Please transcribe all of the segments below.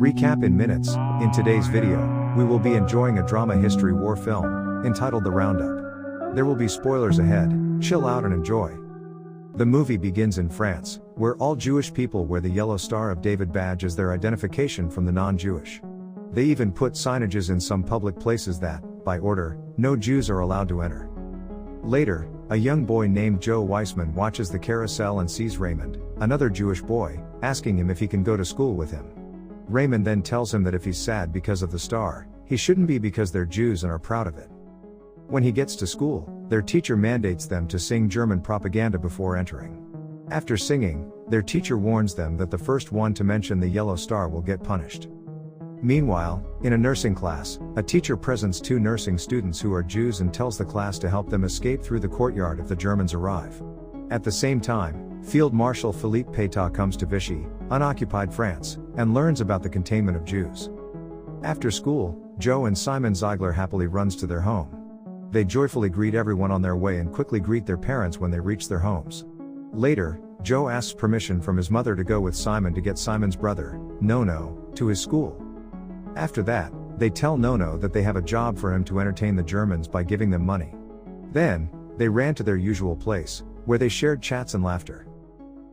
Recap in minutes. In today's video, we will be enjoying a drama history war film, entitled The Roundup. There will be spoilers ahead, chill out and enjoy. The movie begins in France, where all Jewish people wear the yellow Star of David badge as their identification from the non-Jewish. They even put signages in some public places that, by order, no Jews are allowed to enter. Later, a young boy named Joe Weissman watches the carousel and sees Raymond, another Jewish boy, asking him if he can go to school with him. Raymond then tells him that if he's sad because of the star, he shouldn't be because they're Jews and are proud of it. When he gets to school, their teacher mandates them to sing German propaganda before entering. After singing, their teacher warns them that the first one to mention the yellow star will get punished. Meanwhile, in a nursing class, a teacher presents two nursing students who are Jews and tells the class to help them escape through the courtyard if the Germans arrive. At the same time, Field Marshal Philippe Pétain comes to Vichy, unoccupied France, and learns about the containment of Jews. After school, Joe and Simon Ziegler happily runs to their home. They joyfully greet everyone on their way and quickly greet their parents when they reach their homes. Later, Joe asks permission from his mother to go with Simon to get Simon's brother, Nono, to his school. After that, they tell Nono that they have a job for him to entertain the Germans by giving them money. Then, they ran to their usual place, where they shared chats and laughter.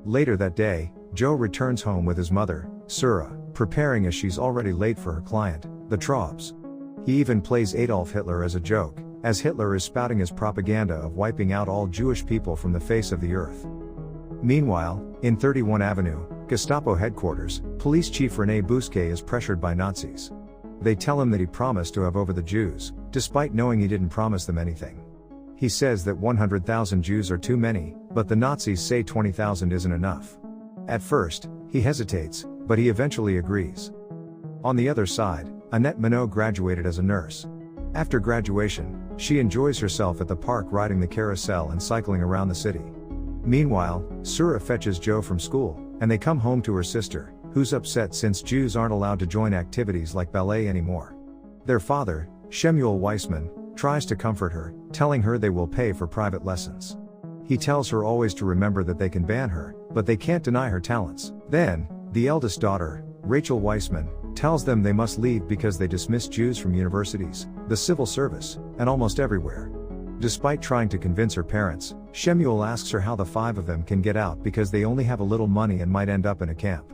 Later that day, Joe returns home with his mother, Sura, preparing as she's already late for her client, the Traubs. He even plays Adolf Hitler as a joke, as Hitler is spouting his propaganda of wiping out all Jewish people from the face of the earth. Meanwhile, in 31 Avenue, Gestapo headquarters, Police Chief René Bousquet is pressured by Nazis. They tell him that he promised to have over the Jews, despite knowing he didn't promise them anything. He says that 100,000 Jews are too many, but the Nazis say 20,000 isn't enough. At first, he hesitates, but he eventually agrees. On the other side, Annette Minot graduated as a nurse. After graduation, she enjoys herself at the park riding the carousel and cycling around the city. Meanwhile, Sura fetches Joe from school, and they come home to her sister, who's upset since Jews aren't allowed to join activities like ballet anymore. Their father, Shemuel Weissman, tries to comfort her, telling her they will pay for private lessons. He tells her always to remember that they can ban her, but they can't deny her talents. Then, the eldest daughter, Rachel Weissman, tells them they must leave because they dismiss Jews from universities, the civil service, and almost everywhere. Despite trying to convince her parents, Shemuel asks her how the five of them can get out because they only have a little money and might end up in a camp.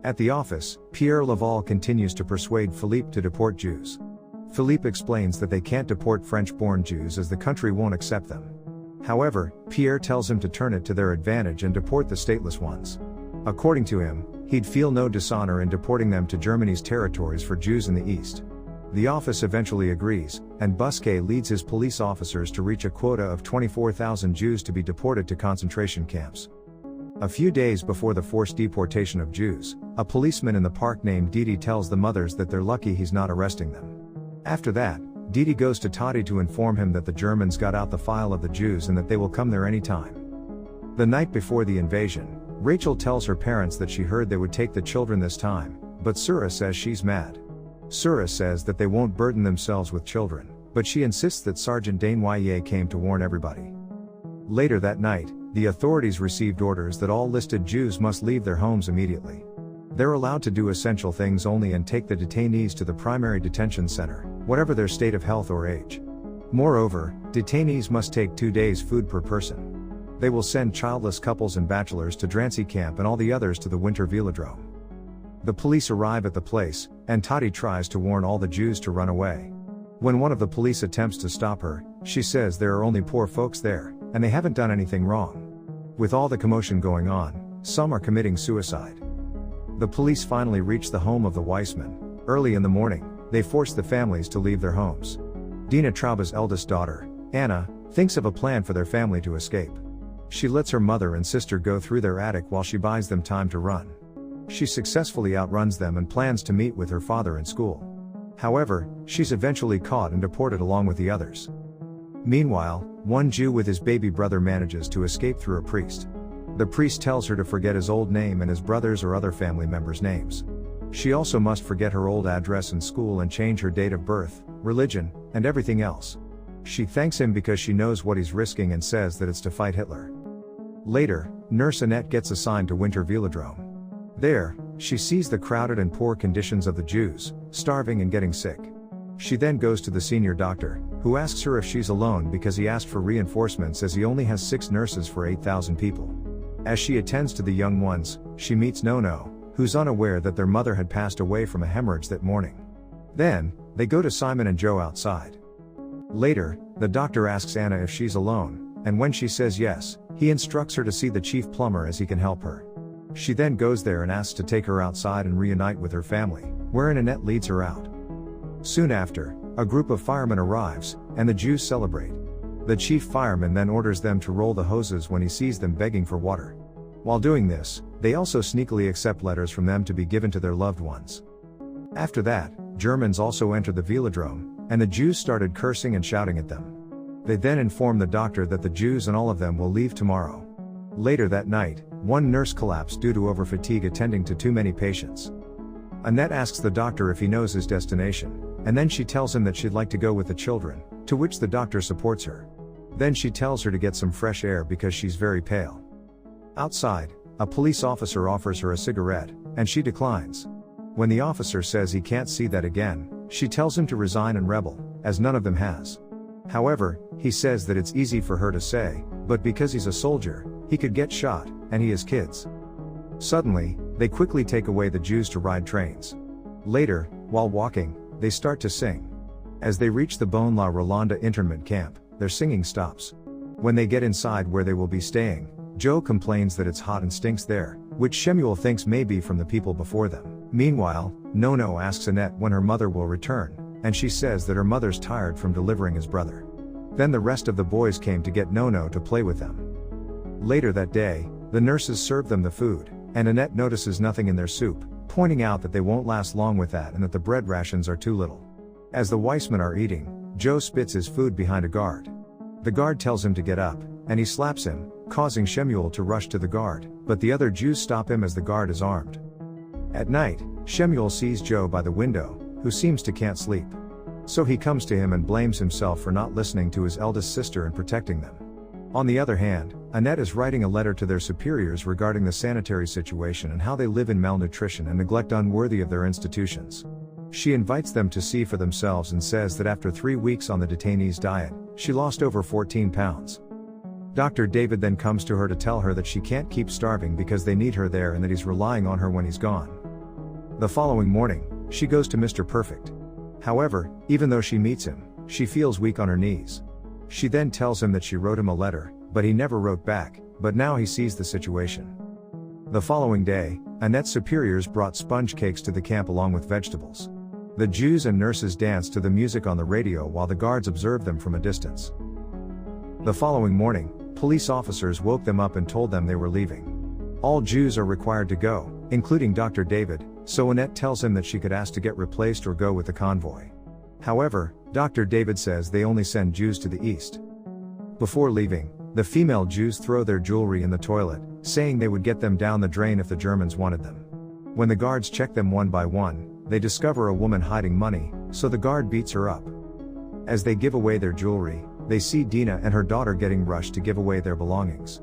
At the office, Pierre Laval continues to persuade Philippe to deport Jews. Philippe explains that they can't deport French-born Jews as the country won't accept them. However, Pierre tells him to turn it to their advantage and deport the stateless ones. According to him, he'd feel no dishonor in deporting them to Germany's territories for Jews in the East. The office eventually agrees, and Bousquet leads his police officers to reach a quota of 24,000 Jews to be deported to concentration camps. A few days before the forced deportation of Jews, a policeman in the park named Didi tells the mothers that they're lucky he's not arresting them. After that, Didi goes to Toddy to inform him that the Germans got out the file of the Jews and that they will come there anytime. The night before the invasion, Rachel tells her parents that she heard they would take the children this time, but Sura says she's mad. Sura says that they won't burden themselves with children, but she insists that Sergeant Desnoyers came to warn everybody. Later that night, the authorities received orders that all listed Jews must leave their homes immediately. They're allowed to do essential things only and take the detainees to the primary detention center, whatever their state of health or age. Moreover, detainees must take 2 days' food per person. They will send childless couples and bachelors to Drancy camp and all the others to the winter velodrome. The police arrive at the place, and Toddy tries to warn all the Jews to run away. When one of the police attempts to stop her, she says there are only poor folks there, and they haven't done anything wrong. With all the commotion going on, some are committing suicide. The police finally reach the home of the Weissman. Early in the morning, they force the families to leave their homes. Dina Traube's eldest daughter, Anna, thinks of a plan for their family to escape. She lets her mother and sister go through their attic while she buys them time to run. She successfully outruns them and plans to meet with her father in school. However, she's eventually caught and deported along with the others. Meanwhile, one Jew with his baby brother manages to escape through a priest. The priest tells her to forget his old name and his brother's or other family members' names. She also must forget her old address and school and change her date of birth, religion, and everything else. She thanks him because she knows what he's risking and says that it's to fight Hitler. Later, Nurse Annette gets assigned to Winter Velodrome. There, She sees the crowded and poor conditions of the Jews, starving and getting sick. She then goes to the senior doctor, who asks her if she's alone because he asked for reinforcements as he only has 6 nurses for 8,000 people. As she attends to the young ones, she meets Nono, who's unaware that their mother had passed away from a hemorrhage that morning. Then, they go to Simon and Joe outside. Later, the doctor asks Anna if she's alone, and when she says yes, he instructs her to see the chief plumber as he can help her. She then goes there and asks to take her outside and reunite with her family, wherein Annette leads her out. Soon after, a group of firemen arrives, and the Jews celebrate. The chief fireman then orders them to roll the hoses when he sees them begging for water. While doing this, they also sneakily accept letters from them to be given to their loved ones. After that, Germans also entered the velodrome, and the Jews started cursing and shouting at them. They then inform the doctor that the Jews and all of them will leave tomorrow. Later that night, one nurse collapsed due to overfatigue attending to too many patients. Annette asks the doctor if he knows his destination, and then she tells him that she'd like to go with the children, to which the doctor supports her. Then she tells her to get some fresh air because she's very pale. Outside, a police officer offers her a cigarette, and she declines. When the officer says he can't see that again, she tells him to resign and rebel, as none of them has. However, he says that it's easy for her to say, but because he's a soldier, he could get shot, and he has kids. Suddenly, they quickly take away the Jews to ride trains. Later, while walking, they start to sing. As they reach the Beaune La Rolanda Interment camp, their singing stops. When they get inside where they will be staying, Joe complains that it's hot and stinks there, which Shemuel thinks may be from the people before them. Meanwhile, Nono asks Annette when her mother will return, and she says that her mother's tired from delivering his brother. Then the rest of the boys came to get Nono to play with them. Later that day, the nurses serve them the food, and Annette notices nothing in their soup, pointing out that they won't last long with that and that the bread rations are too little. As the Weissmen are eating, Joe spits his food behind a guard. The guard tells him to get up, and he slaps him, causing Shemuel to rush to the guard, but the other Jews stop him as the guard is armed. At night, Shemuel sees Joe by the window, who seems to can't sleep. So he comes to him and blames himself for not listening to his eldest sister and protecting them. On the other hand, Annette is writing a letter to their superiors regarding the sanitary situation and how they live in malnutrition and neglect unworthy of their institutions. She invites them to see for themselves and says that after 3 weeks on the detainees' diet, she lost over 14 pounds. Dr. David then comes to her to tell her that she can't keep starving because they need her there and that he's relying on her when he's gone. The following morning, she goes to Mr. Perfect. However, even though she meets him, she feels weak on her knees. She then tells him that she wrote him a letter, but he never wrote back, but now he sees the situation. The following day, Annette's superiors brought sponge cakes to the camp along with vegetables. The Jews and nurses danced to the music on the radio while the guards observed them from a distance. The following morning, police officers woke them up and told them they were leaving. All Jews are required to go, including Dr. David, so Annette tells him that she could ask to get replaced or go with the convoy. However, Dr. David says they only send Jews to the east. Before leaving, the female Jews throw their jewelry in the toilet, saying they would get them down the drain if the Germans wanted them. When the guards check them one by one, they discover a woman hiding money, so the guard beats her up. As they give away their jewelry, they see Dina and her daughter getting rushed to give away their belongings.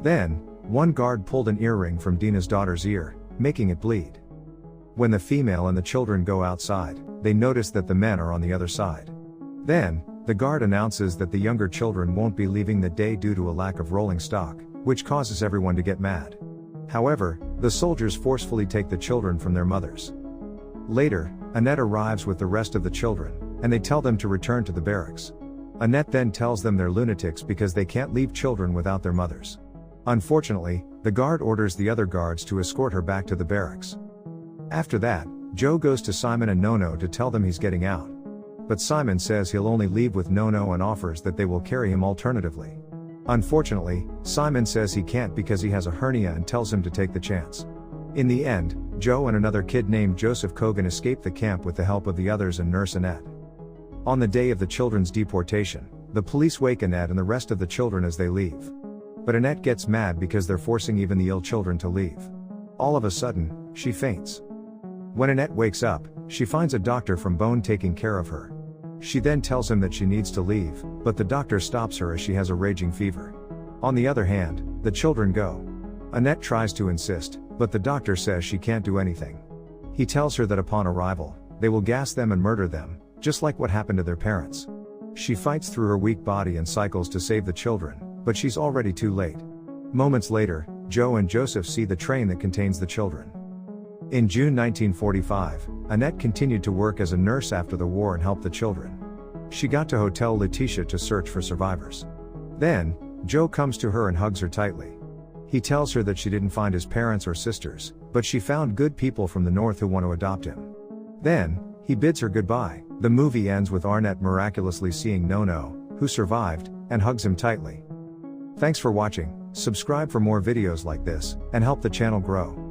Then, one guard pulled an earring from Dina's daughter's ear, making it bleed. When the female and the children go outside, they notice that the men are on the other side. Then, the guard announces that the younger children won't be leaving the day due to a lack of rolling stock, which causes everyone to get mad. However, the soldiers forcefully take the children from their mothers. Later, Annette arrives with the rest of the children, and they tell them to return to the barracks. Annette then tells them they're lunatics because they can't leave children without their mothers. Unfortunately, the guard orders the other guards to escort her back to the barracks. After that, Joe goes to Simon and Nono to tell them he's getting out. But Simon says he'll only leave with Nono and offers that they will carry him alternatively. Unfortunately, Simon says he can't because he has a hernia and tells him to take the chance. In the end, Joe and another kid named Joseph Kogan escape the camp with the help of the others and Nurse Annette. On the day of the children's deportation, the police wake Annette and the rest of the children as they leave. But Annette gets mad because they're forcing even the ill children to leave. All of a sudden, she faints. When Annette wakes up, she finds a doctor from Beaune taking care of her. She then tells him that she needs to leave, but the doctor stops her as she has a raging fever. On the other hand, the children go. Annette tries to insist, But the doctor says she can't do anything. He tells her that upon arrival, they will gas them and murder them, just like what happened to their parents. She fights through her weak body and cycles to save the children, but she's already too late. Moments later, Joe and Joseph see the train that contains the children. In June 1945, Annette continued to work as a nurse after the war and helped the children. She got to Hotel Letitia to search for survivors. Then, Joe comes to her and hugs her tightly. He tells her that she didn't find his parents or sisters, but she found good people from the north who want to adopt him. Then, he bids her goodbye. The movie ends with Arnett miraculously seeing Nono, who survived, and hugs him tightly. Thanks for watching. Subscribe for more videos like this, and help the channel grow.